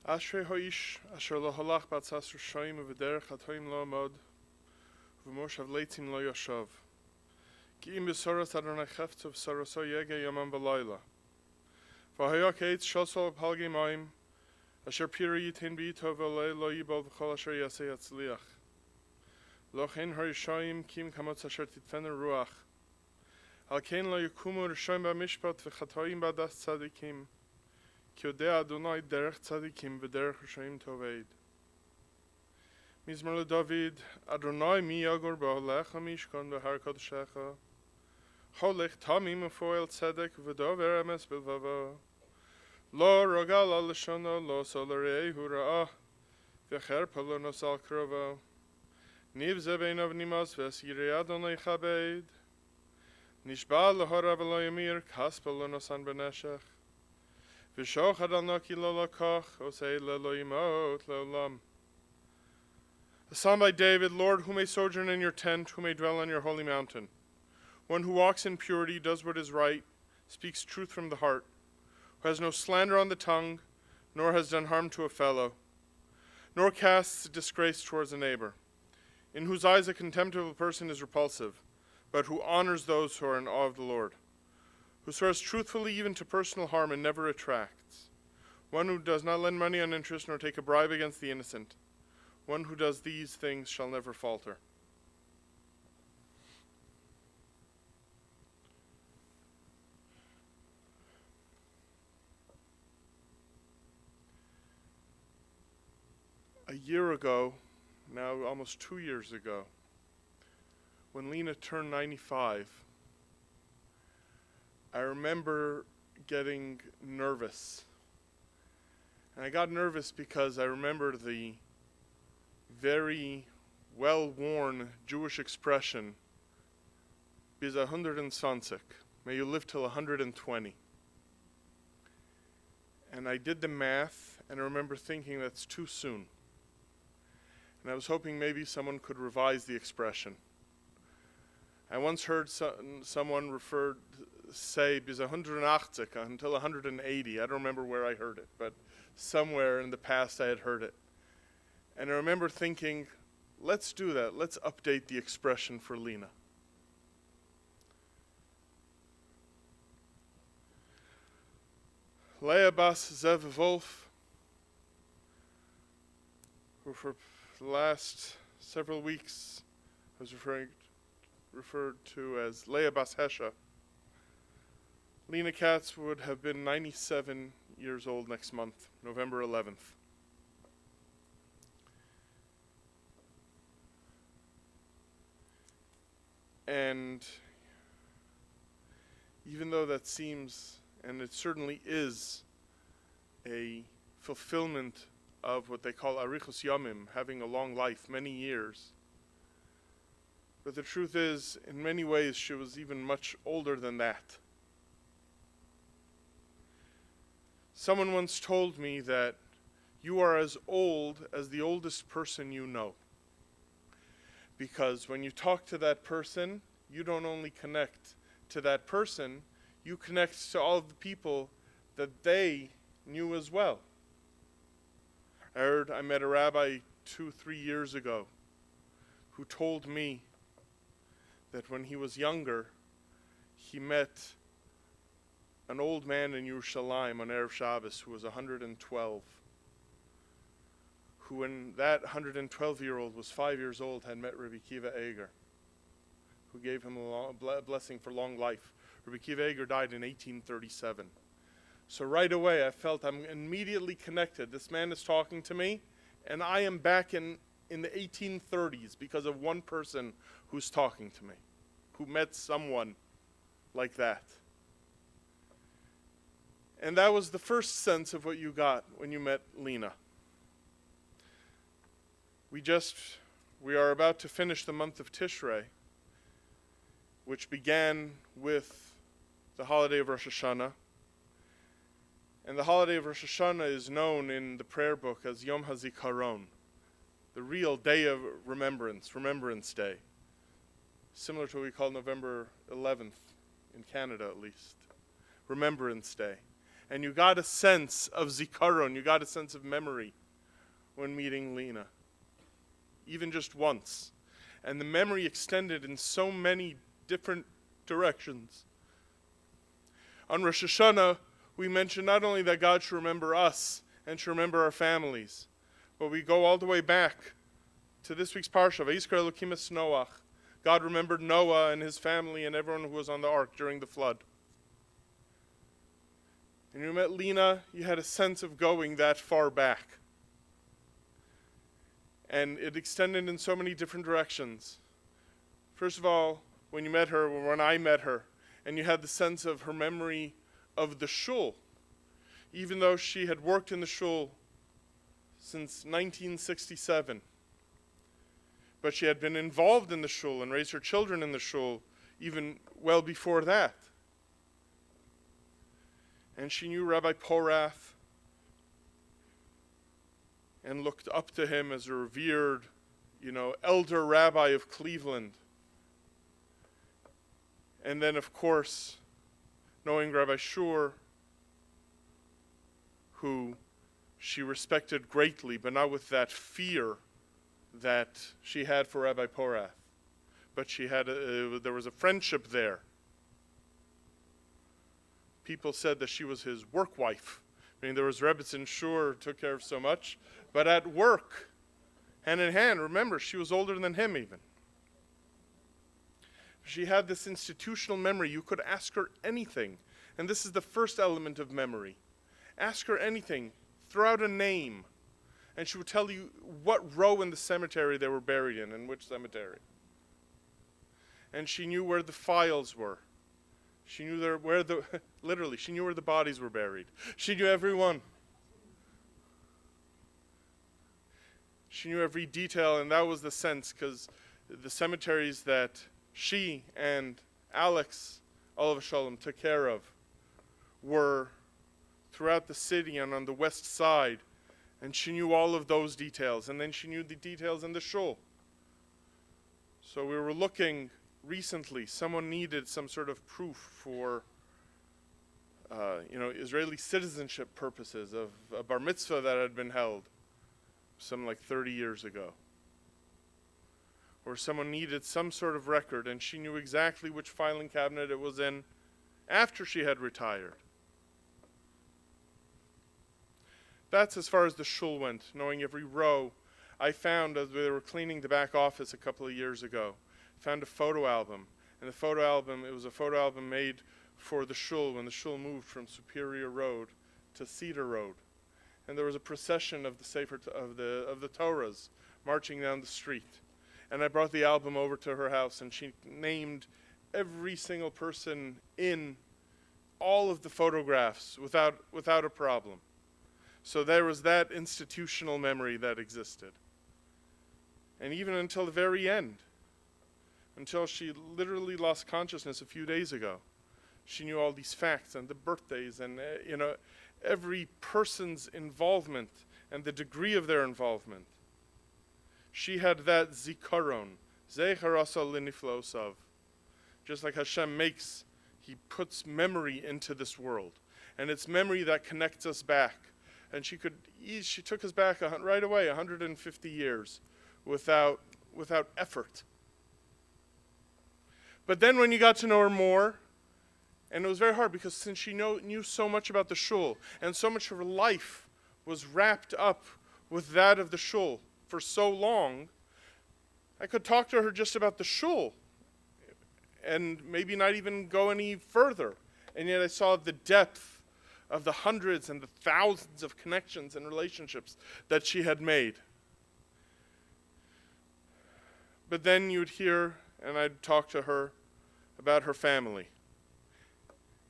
Ashrei Hoish Asher Lo Halach Batzas Rishayim V'derech Hatoim Lo Amod V'moshav Leitzim Lo Yoshav Ki Im B'soras Adonai Chefetz V'soraso Yege Yomam V'layla V'hayak Eitz Shosol V'halgei Mayim Asher Piri Yitin B'yito V'olei Lo Yibol V'chol Asher Yaseh Yatzliach Lo Chen Harishayim Kim Kamotz Asher Titfen Ruach Al Kein Lo Yukumu Rishayim B'mishpat V'chatoim B'das Tzadikim Ki Yodea Adonai Derech Tzadikim V'derech Rishayim Toved Mizmor LeDavid Adonai Mi Yagor B'Olecha Mishkan V'Har Kodeshecha Cholech Tamim U'Foel Tzedek V'Dover Emes B'Lvavo Lo Rogal Al Lashona Lo Solarei Hura'ah V'Cherpa Lo Nosal Krovo Niv Ze Beinav Nimas V'Es Yirei Adonai Chabed Nishba L'Horav Lo Yamir Kaspa Lo Nosan B'Neshech V'shochad al Naki Lo Lakach Osei Lo Yimot Le'olam. A psalm by David, Lord, who may sojourn in your tent, who may dwell on your holy mountain. One who walks in purity, does what is right, speaks truth from the heart, who has no slander on the tongue, nor has done harm to a fellow, nor casts disgrace towards a neighbor, in whose eyes a contemptible person is repulsive, but who honors those who are in awe of the Lord, who swears truthfully even to personal harm and never retracts, one who does not lend money on interest nor take a bribe against the innocent. One who does these things shall never falter. A year ago, now almost 2 years ago, when Lena turned 95, I remember getting nervous. And I got nervous because I remember the very well-worn Jewish expression, bis 120, may you live till 120. And I did the math, and I remember thinking that's too soon. And I was hoping maybe someone could revise the expression. I once heard someone say bis 180 until 180. I don't remember where I heard it, but somewhere in the past I had heard it. And I remember thinking, let's do that. Let's update the expression for Lena. Leah Bas Zev Wolf, who for the last several weeks was referred to as Leah Bas Hesha. Lena Katz would have been 97 years old next month, November 11th. And even though that seems, and it certainly is, a fulfillment of what they call arichos yamim, having a long life, many years, but the truth is, in many ways, she was even much older than that. Someone once told me that you are as old as the oldest person you know. Because when you talk to that person, you don't only connect to that person, you connect to all of the people that they knew as well. I met a rabbi 2-3 years ago who told me that when he was younger, he met an old man in Yerushalayim on Erev Shabbos who was 112. Who, when that 112-year-old was 5 years old, had met Rabbi Akiva Eiger, who gave him a blessing for long life. Rabbi Akiva Eiger died in 1837. So right away I felt I'm immediately connected. This man is talking to me, and I am back in the 1830s because of one person who's talking to me, who met someone like that. And that was the first sense of what you got when you met Lena. We are about to finish the month of Tishrei, which began with the holiday of Rosh Hashanah. And the holiday of Rosh Hashanah is known in the prayer book as Yom HaZikaron, the real day of Remembrance Day, similar to what we call November 11th, in Canada at least, Remembrance Day. And you got a sense of zikaron, you got a sense of memory when meeting Lena, even just once. And the memory extended in so many different directions. On Rosh Hashanah, we mention not only that God should remember us and should remember our families, but we go all the way back to this week's parsha, Vayizkar Elokim es Noach. God remembered Noah and his family and everyone who was on the ark during the flood. And you met Lena, you had a sense of going that far back. And it extended in so many different directions. First of all, when you met her, when I met her, and you had the sense of her memory of the shul, even though she had worked in the shul since 1967. But she had been involved in the shul and raised her children in the shul even well before that. And she knew Rabbi Porath and looked up to him as a revered, elder rabbi of Cleveland. And then, of course, knowing Rabbi Shur, who she respected greatly, but not with that fear that she had for Rabbi Porath. But there was a friendship there. People said that she was his work wife. I mean, there was Rebbetzin Shur who took care of so much, but at work, hand in hand, remember, she was older than him even. She had this institutional memory. You could ask her anything, and this is the first element of memory. Ask her anything, throw out a name, and she would tell you what row in the cemetery they were buried in which cemetery. And she knew where the files were. She knew literally, she knew where the bodies were buried. She knew everyone. She knew every detail, and that was the sense, because the cemeteries that she and Alex, Olav Shalom, took care of were throughout the city and on the west side, and she knew all of those details, and then she knew the details in the shul. So we were looking recently, someone needed some sort of proof for Israeli citizenship purposes of a bar mitzvah that had been held some like 30 years ago. Or someone needed some sort of record, and she knew exactly which filing cabinet it was in after she had retired. That's as far as the shul went, knowing every row. I found, as we were cleaning the back office a couple of years ago, found a photo album. And the photo album, it was a photo album made for the shul when the shul moved from Superior Road to Cedar Road. And there was a procession of the Sefer of the Torahs marching down the street. And I brought the album over to her house, and she named every single person in all of the photographs without a problem. So there was that institutional memory that existed. And even until the very end, until she literally lost consciousness a few days ago, she knew all these facts and the birthdays and every person's involvement and the degree of their involvement. She had that zikaron, zecher asa liniflosav. Just like Hashem He puts memory into this world, and it's memory that connects us back. And she took us back right away, 150 years, without effort. But then when you got to know her more, and it was very hard because since she knew so much about the shul, and so much of her life was wrapped up with that of the shul for so long, I could talk to her just about the shul and maybe not even go any further. And yet I saw the depth of the hundreds and the thousands of connections and relationships that she had made. But then you'd hear, and I'd talk to her about her family.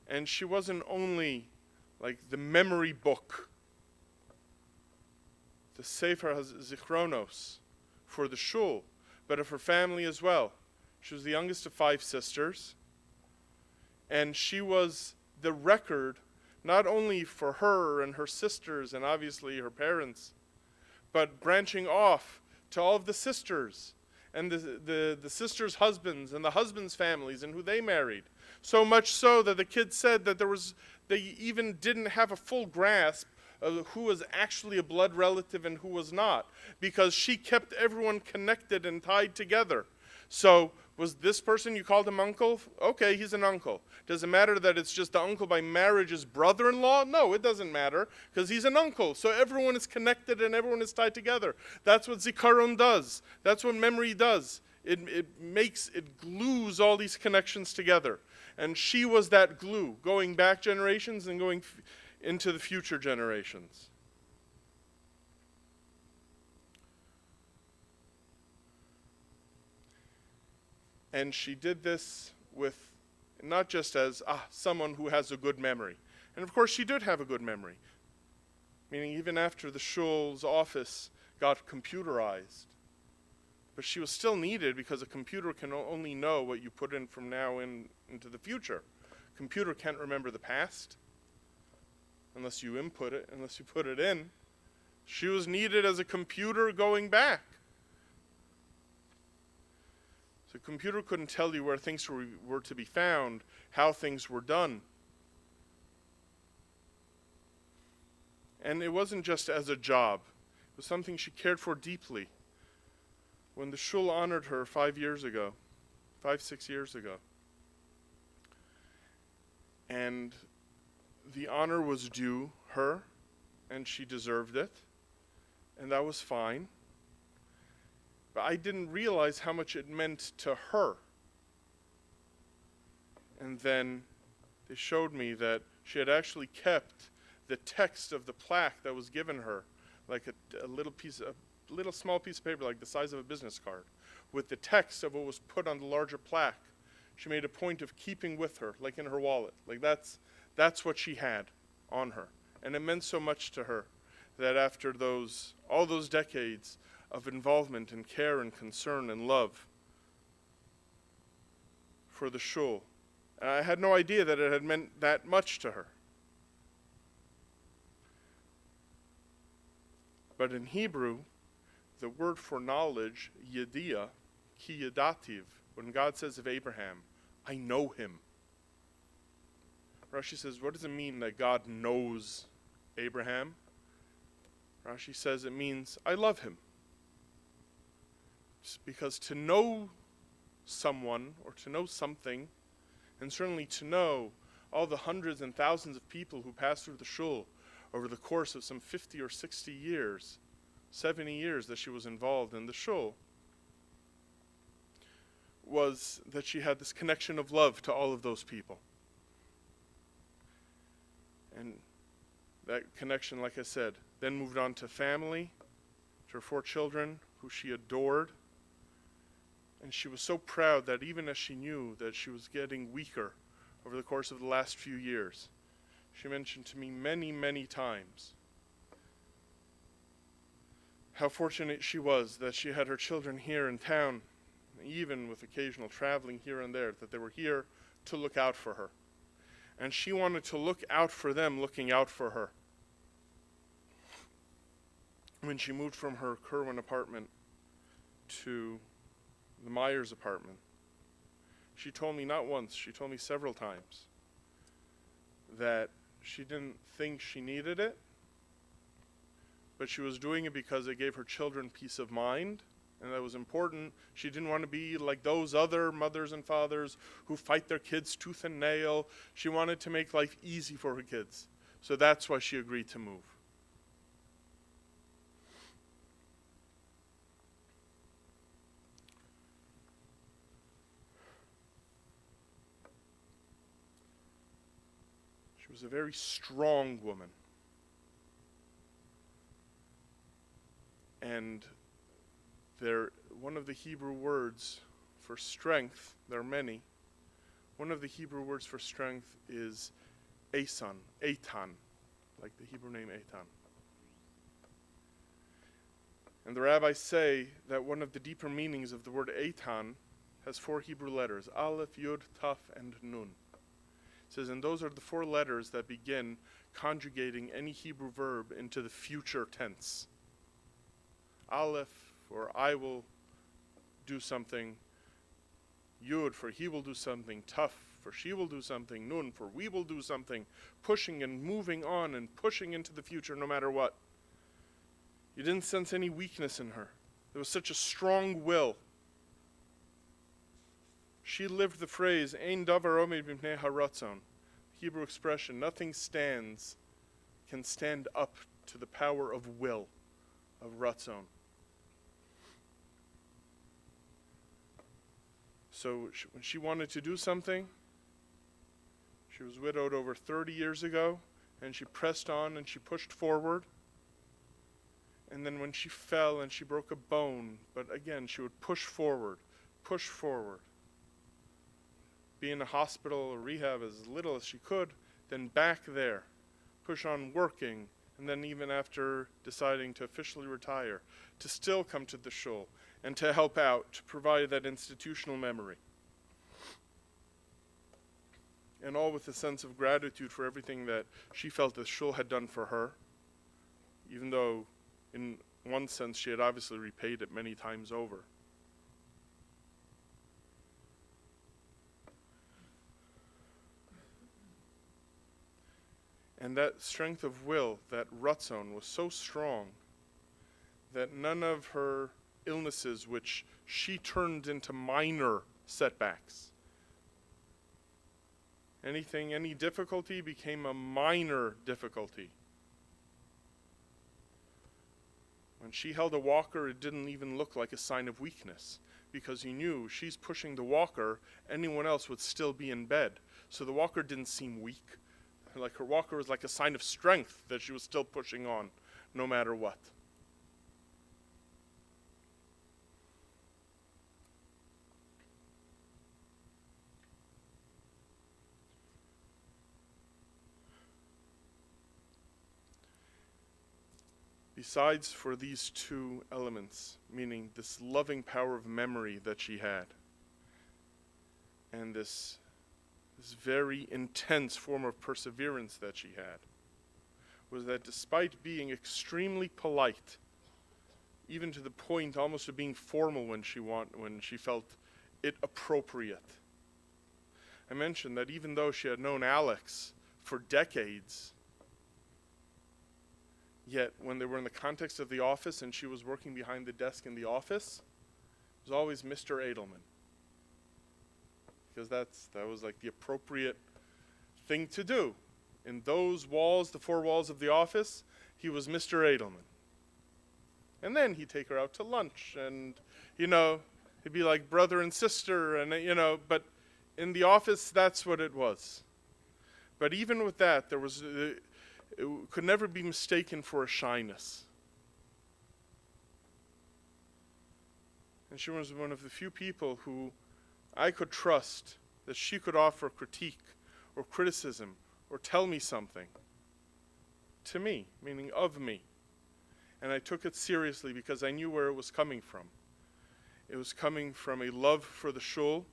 And she wasn't only like the memory book, the Sefer Zichronos for the shul, but of her family as well. She was the youngest of 5 sisters, and she was the record not only for her and her sisters and obviously her parents, but branching off to all of the sisters and the sisters' husbands and the husbands' families and who they married. So much so that the kids said that there They even didn't have a full grasp of who was actually a blood relative and who was not, because she kept everyone connected and tied together. So was this person, you called him uncle? Okay, he's an uncle. Does it matter that it's just the uncle by marriage's brother-in-law? No, it doesn't matter, because he's an uncle. So everyone is connected and everyone is tied together. That's what zikaron does. That's what memory does. It glues all these connections together. And she was that glue, going back generations and going into the future generations. And she did this with not just as someone who has a good memory. And of course she did have a good memory. Meaning even after the shul's office got computerized. But she was still needed because a computer can only know what you put in from now into the future. A computer can't remember the past unless you input it, unless you put it in. She was needed as a computer going back. The computer couldn't tell you where things were to be found, how things were done. And it wasn't just as a job. It was something she cared for deeply. When the shul honored her 5, 6 years ago, and the honor was due her, and she deserved it, and that was fine. But I didn't realize how much it meant to her. And then they showed me that she had actually kept the text of the plaque that was given her, like a little small piece of paper, like the size of a business card, with the text of what was put on the larger plaque. She made a point of keeping with her, like in her wallet. Like that's what she had on her. And it meant so much to her that after all those decades of involvement and care and concern and love for the shul, and I had no idea that it had meant that much to her. But in Hebrew, the word for knowledge, yediyah, ki yadativ, when God says of Abraham, I know him. Rashi says, what does it mean that God knows Abraham? Rashi says it means, I love him. Because to know someone or to know something, and certainly to know all the hundreds and thousands of people who passed through the shul over the course of some 50 or 60 years, 70 years that she was involved in the shul, was that she had this connection of love to all of those people. And that connection, like I said, then moved on to family, to her 4 children, who she adored. And she was so proud that even as she knew that she was getting weaker over the course of the last few years, she mentioned to me many, many times how fortunate she was that she had her children here in town, even with occasional traveling here and there, that they were here to look out for her. And she wanted to look out for them, looking out for her. When she moved from her Kerwin apartment to the Myers apartment, she told me not once, she told me several times that she didn't think she needed it, but she was doing it because it gave her children peace of mind, and that was important. She didn't want to be like those other mothers and fathers who fight their kids tooth and nail. She wanted to make life easy for her kids. So that's why she agreed to move. She was a very strong woman. And one of the Hebrew words for strength, there are many, one of the Hebrew words for strength is Eitan, like the Hebrew name Eitan. And the rabbis say that one of the deeper meanings of the word Eitan has 4 Hebrew letters, Aleph, Yud, Taf, and Nun. It says, and those are the 4 letters that begin conjugating any Hebrew verb into the future tense. Aleph, for I will do something. Yud, for he will do something. Taf, for she will do something, nun, for we will do something, pushing and moving on and pushing into the future no matter what. You didn't sense any weakness in her. There was such a strong will. She lived the phrase, Ein davar omed b'pnei haratzon, Hebrew expression, nothing can stand up to the power of will, of ratzon. So when she wanted to do something, she was widowed over 30 years ago, and she pressed on and she pushed forward. And then when she fell and she broke a bone, but again, she would push forward, be in a hospital or rehab as little as she could, then back there, push on working, and then even after deciding to officially retire, to still come to the shul and to help out, to provide that institutional memory. And all with a sense of gratitude for everything that she felt the shul had done for her, even though in one sense she had obviously repaid it many times over. And that strength of will, that ratzon, was so strong that none of her illnesses, which she turned into minor setbacks, any difficulty became a minor difficulty. When she held a walker, it didn't even look like a sign of weakness, because you knew she's pushing the walker, anyone else would still be in bed. So the walker didn't seem weak. Like her walker was like a sign of strength that she was still pushing on, no matter what. Besides for these two elements, meaning this loving power of memory that she had, and this very intense form of perseverance that she had, was that despite being extremely polite, even to the point almost of being formal when she felt it appropriate. I mentioned that even though she had known Alex for decades, yet when they were in the context of the office and she was working behind the desk in the office, it was always Mr. Edelman. Because that was like the appropriate thing to do. In those walls, the four walls of the office, he was Mr. Edelman. And then he'd take her out to lunch and, he'd be like brother and sister and, but in the office, that's what it was. But even with that, it could never be mistaken for a shyness. And she was one of the few people who I could trust that she could offer critique or criticism or tell me something to me, meaning of me. And I took it seriously because I knew where it was coming from. It was coming from a love for the shul.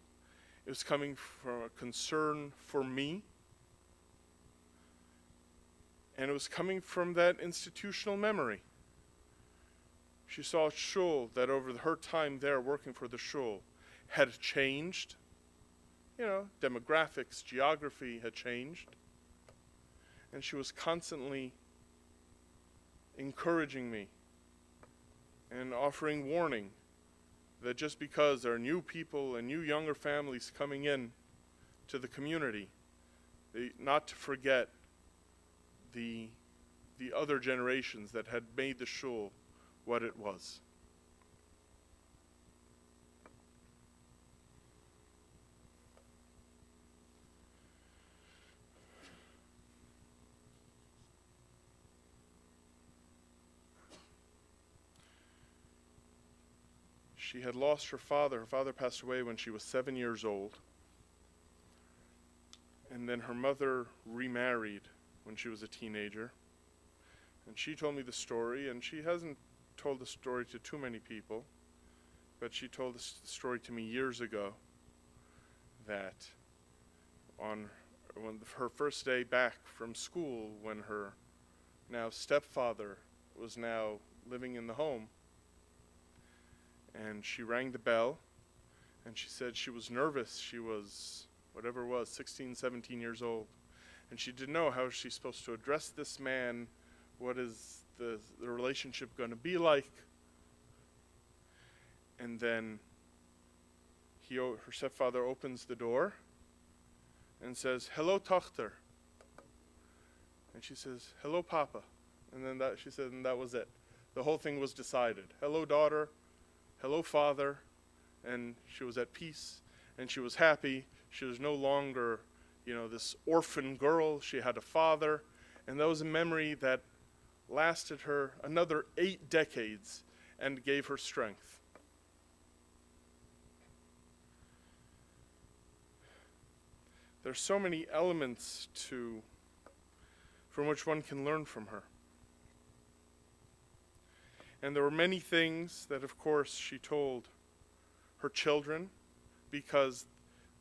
It was coming from a concern for me. And it was coming from that institutional memory. She saw a shul that over her time there working for the shul had changed. Demographics, geography had changed. And she was constantly encouraging me and offering warning that just because there are new people and new younger families coming in to the community, not to forget the other generations that had made the shul what it was. She had lost her father. Her father passed away when she was 7 years old. And then her mother remarried when she was a teenager. And she told me the story, and she hasn't told the story to too many people, but she told the story to me years ago that on her first day back from school, when her now stepfather was now living in the home, and she rang the bell, and she said she was nervous. She was whatever it was, 16, 17 years old. And she didn't know how she's supposed to address this man. What is the relationship going to be like? And then her stepfather opens the door and says, "Hello, Tochter." And she says, "Hello, Papa." And then she said, and that was it. The whole thing was decided. Hello, daughter. Hello, father. And she was at peace, and she was happy. She was no longer, this orphan girl. She had a father, and that was a memory that lasted her another 8 decades and gave her strength. There's so many elements from which one can learn from her. And there were many things that, of course, she told her children, because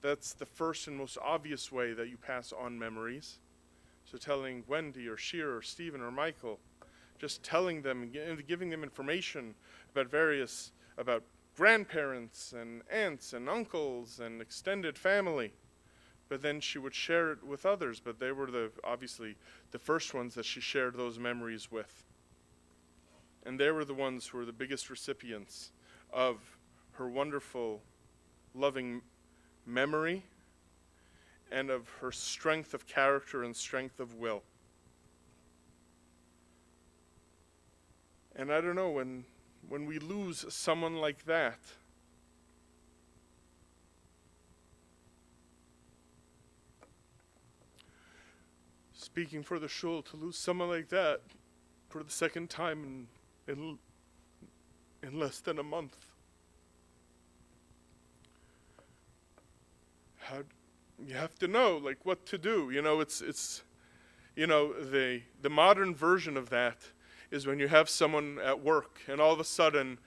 that's the first and most obvious way that you pass on memories. So telling Wendy or Sheer or Stephen or Michael, just telling them and giving them information about grandparents and aunts and uncles and extended family. But then she would share it with others, but they were obviously the first ones that she shared those memories with. And they were the ones who were the biggest recipients of her wonderful, loving memory and of her strength of character and strength of will. And I don't know, when we lose someone like that, speaking for the shul, to lose someone like that for the second time in less than a month. You have to know what to do. It's the modern version of that is when you have someone at work and all of a sudden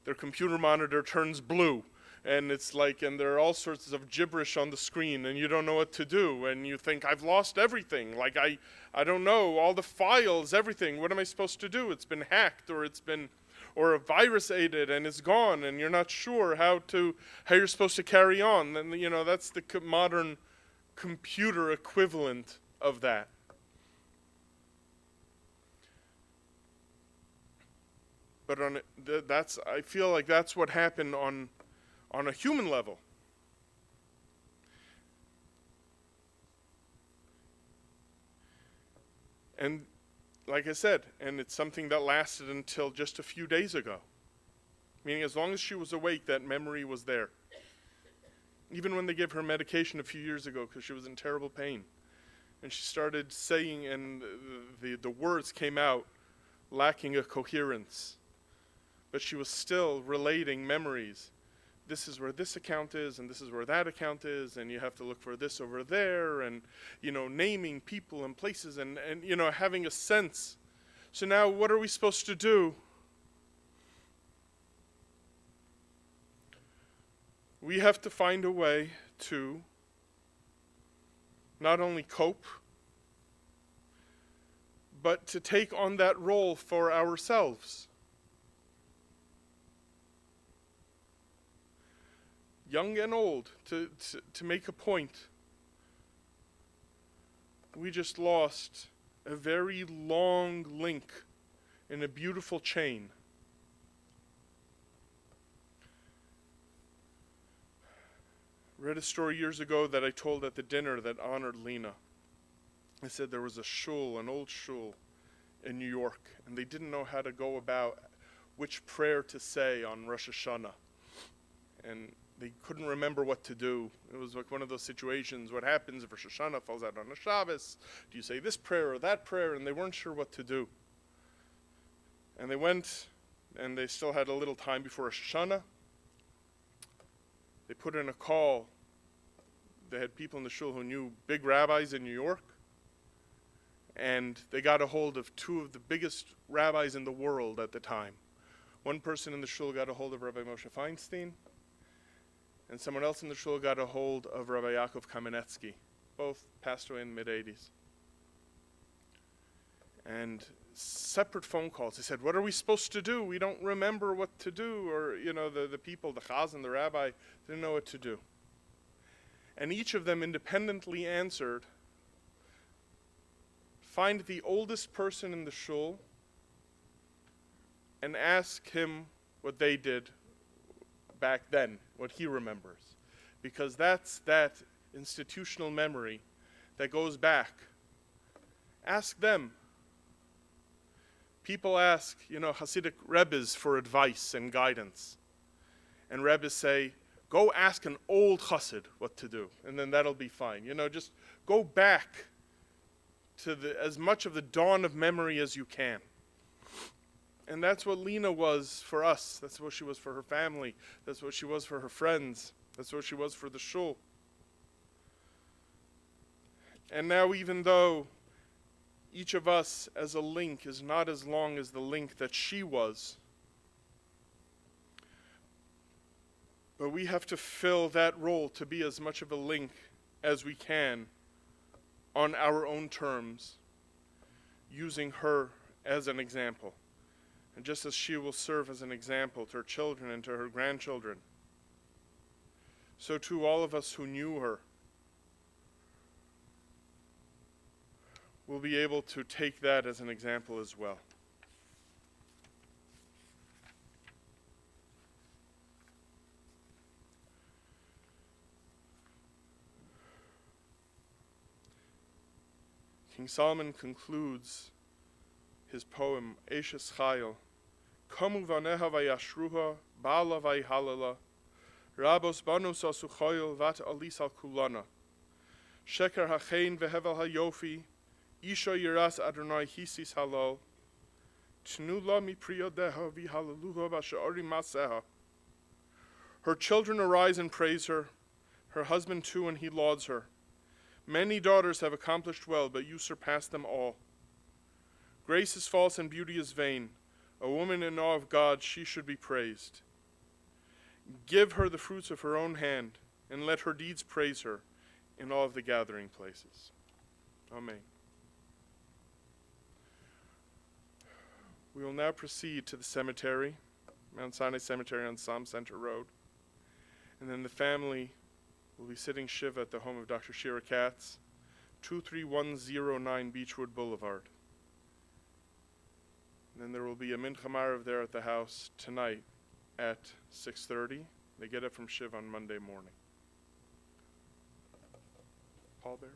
their computer monitor turns blue. And it's and there are all sorts of gibberish on the screen, and you don't know what to do, and you think, I've lost everything. I don't know, all the files, everything. What am I supposed to do? It's been hacked, or a virus ate it, and it's gone, and you're not sure how you're supposed to carry on. And that's the modern computer equivalent of that. But I feel like that's what happened on a human level. And like I said, and it's something that lasted until just a few days ago. Meaning as long as she was awake, that memory was there. Even when they gave her medication a few years ago because she was in terrible pain. And she started saying, and the words came out lacking a coherence. But she was still relating memories. This is where this account is, and this is where that account is, and you have to look for this over there, and, naming people and places, and having a sense. So now what are we supposed to do? We have to find a way to not only cope, but to take on that role for ourselves. Young and old, to make a point. We just lost a very long link in a beautiful chain. Read a story years ago that I told at the dinner that honored Lena. I said there was an old shul in New York, and they didn't know how to go about which prayer to say on Rosh Hashanah. And they couldn't remember what to do. It was like one of those situations, what happens if Rosh Hashanah falls out on a Shabbos? Do you say this prayer or that prayer? And they weren't sure what to do. And they went, and they still had a little time before Rosh Hashanah. They put in a call. They had people in the shul who knew big rabbis in New York. And they got a hold of 2 of the biggest rabbis in the world at the time. One person in the shul got a hold of Rabbi Moshe Feinstein, and someone else in the shul got a hold of Rabbi Yaakov Kamenetsky. Both passed away in the mid-'80s. And separate phone calls. They said, what are we supposed to do? We don't remember what to do. Or, the people, the chazan, the rabbi, didn't know what to do. And each of them independently answered, find the oldest person in the shul and ask him what they did back then, what he remembers. Because that's that institutional memory that goes back. Ask them. People ask, Hasidic Rebbes for advice and guidance. And Rebbes say, go ask an old Hasid what to do, and then that'll be fine. Just go back to as much of the dawn of memory as you can. And that's what Lena was for us. That's what she was for her family. That's what she was for her friends. That's what she was for the shul. And now, even though each of us as a link is not as long as the link that she was, but we have to fill that role to be as much of a link as we can on our own terms, using her as an example. And just as she will serve as an example to her children and to her grandchildren, so too all of us who knew her will be able to take that as an example as well. King Solomon concludes his poem, Eshes Chayil, Komu vaneha vayashruha, Ba'ala vayhalala, Rabos banus asu choyil, Vat alis al kulana, Sheker hachein vehevel hayofi, Isha yiras Adonai hisis halal, Tnu la mi priyodeha vihalaluha v'sha'ori maseha. Her children arise and praise her, her husband too, and he lauds her. Many daughters have accomplished well, but you surpass them all. Grace is false and beauty is vain. A woman in awe of God, she should be praised. Give her the fruits of her own hand, and let her deeds praise her in all of the gathering places. Amen. We will now proceed to the cemetery, Mount Sinai Cemetery on Som Center Road. And then the family will be sitting Shiva at the home of Dr. Lena Katz, 23109 Beechwood Boulevard. And then there will be a Mincha Marav there at the house tonight at 6:30. They get it from Shiva on Monday morning. Paul Bear.